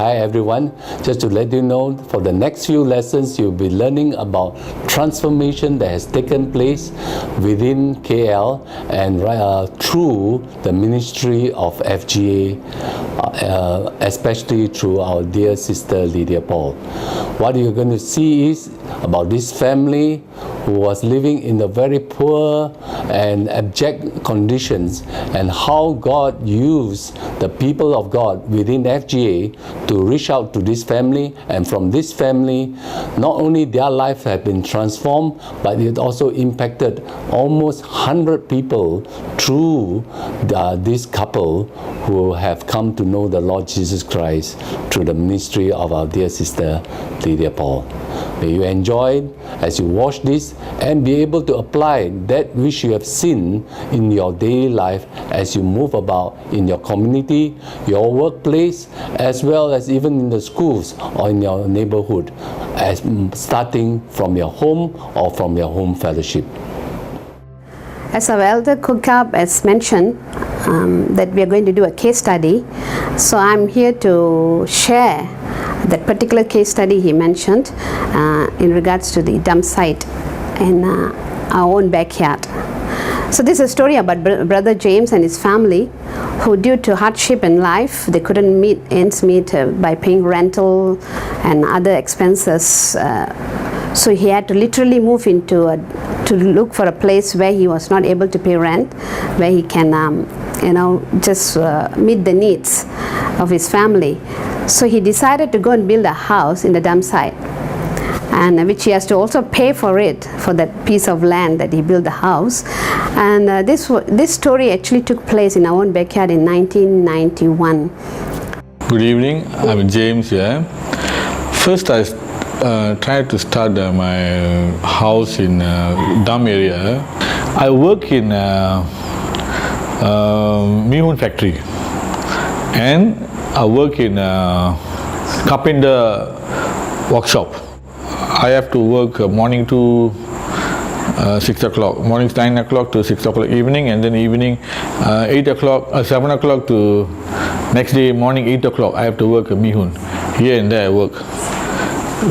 Hi everyone, just to let you know, for the next few lessons you'll be learning about transformation that has taken place within KL and through the ministry of FGA, especially through our dear sister Lydia Paul. What you're going to see is about this family who was living in the very poor and abject conditions, and how God used the people of God within FGA to reach out to this family, and from this family not only their life have been transformed, but it also impacted almost 100 people through this couple who have come to know the Lord Jesus Christ through the ministry of our dear sister Lydia Paul. May you enjoy it as you watch this and be able to apply that which you have seen in your daily life as you move about in your community, your workplace, as well as even in the schools or in your neighborhood, as starting from your home or from your home fellowship. As our elder Kukab has mentioned, that we are going to do a case study, so I'm here to share that particular case study he mentioned in regards to the dump site in our own backyard. So this is a story about Brother James and his family, who due to hardship in life, they couldn't meet ends meet by paying rental and other expenses. So he had to literally move into to look for a place where he was not able to pay rent, where he can just meet the needs of his family. So he decided to go and build a house in the dump site, and which he has to also pay for it, for that piece of land that he built the house. And this story actually took place in our own backyard in 1991. Good evening, I'm James here. First I tried to start my house in dump area. I work in Mihun factory, and I work in carpenter workshop. I have to work morning to 6 o'clock, morning 9 o'clock to 6 o'clock evening, and then evening 8 o'clock, 7 o'clock to next day morning 8 o'clock. I have to work at Mihun. Here and there I work,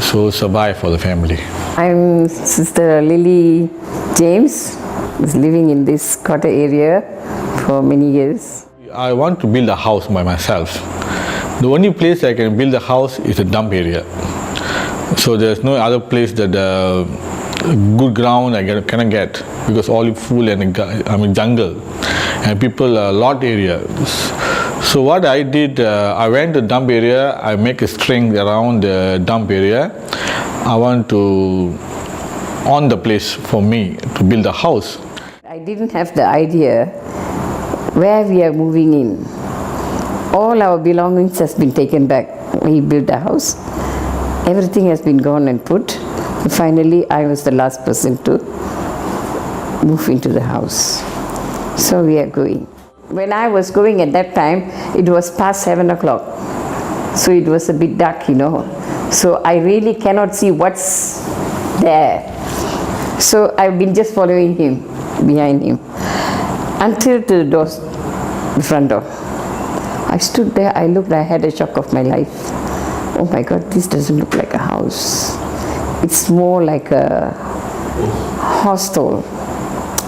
so survive for the family. I'm Sister Lily James, is living in this quarter area for many years. I want to build a house by myself. The only place I can build a house is a dump area. So there's no other place that good ground I cannot get, because all full and jungle, and people lot area. So what I did, I went to dump area. I make a string around the dump area. I want to own the place for me to build a house. I didn't have the idea where we are moving in. All our belongings has been taken back. We built a house. Everything has been gone and put. Finally, I was the last person to move into the house. So we are going. When I was going at that time, it was past 7 o'clock. So it was a bit dark, So I really cannot see what's there. So I've been just following him, behind him, until to the front door. I stood there, I looked, I had a shock of my life. Oh my God, this doesn't look like a house. It's more like a hostel.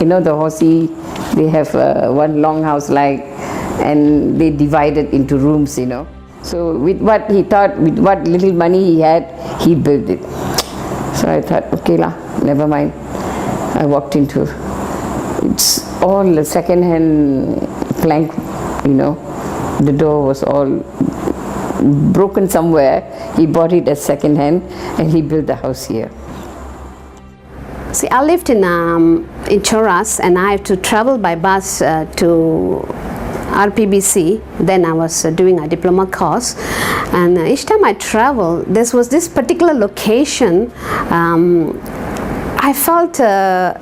The horsey, they have one long house and they divide it into rooms, So with what he thought, with what little money he had, he built it. So I thought, okay lah, never mind. I walked into, it's all the second-hand plank, The door was all broken somewhere. He bought it as second-hand, and he built the house here. See, I lived in Choras, and I had to travel by bus to RPBC. Then I was doing a diploma course, and each time I traveled, there was this particular location. I felt the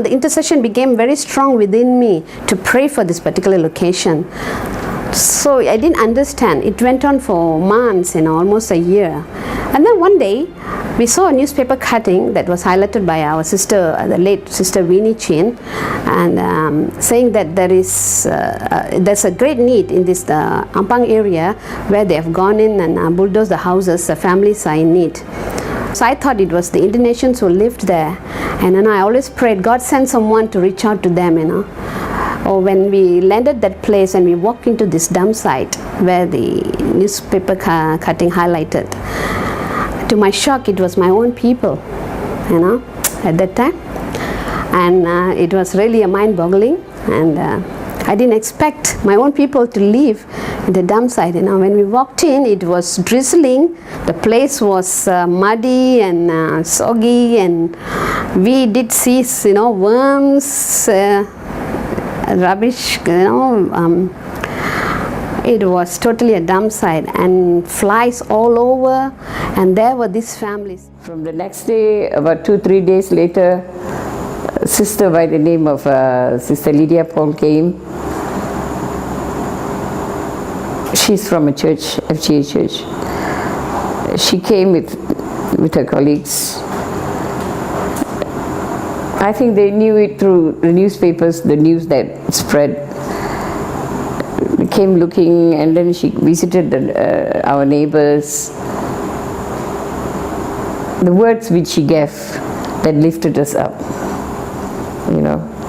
intercession became very strong within me to pray for this particular location. So I didn't understand. It went on for months, almost a year. And then one day, we saw a newspaper cutting that was highlighted by our sister, the late sister Winnie Chin, and saying that there's a great need in this Ampang area where they have gone in and bulldozed the houses. The families are in need. So I thought it was the Indonesians who lived there, and then I always prayed, God send someone to reach out to them, Or when we landed that place and we walked into this dump site where the newspaper cutting highlighted, to my shock, it was my own people, at that time. And it was really a mind-boggling, and I didn't expect my own people to live in the dump site. When we walked in, it was drizzling. The place was muddy and soggy, and we did see, worms, rubbish. It was totally a dump site, and flies all over. And there were these families. From the next day, about 2-3 days later, a sister by the name of Sister Lydia Paul came. She's from a church, FGA church. She came with her colleagues. I think they knew it through the newspapers, the news that spread. They came looking, and then she visited our neighbors. The words which she gave that lifted us up.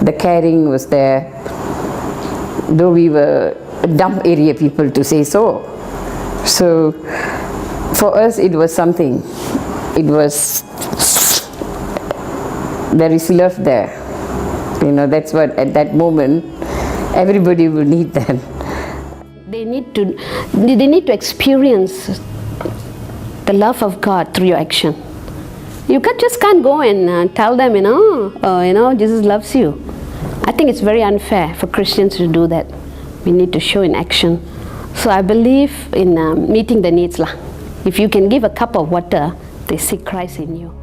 The caring was there, though we were dump area people, to say so. So for us it was something. It was, there is love there. That's what at that moment everybody will need that. They need to experience the love of God through your action. You just can't go and tell them, Jesus loves you. I think it's very unfair for Christians to do that. We need to show in action. So I believe in meeting the needs. If you can give a cup of water, they see Christ in you.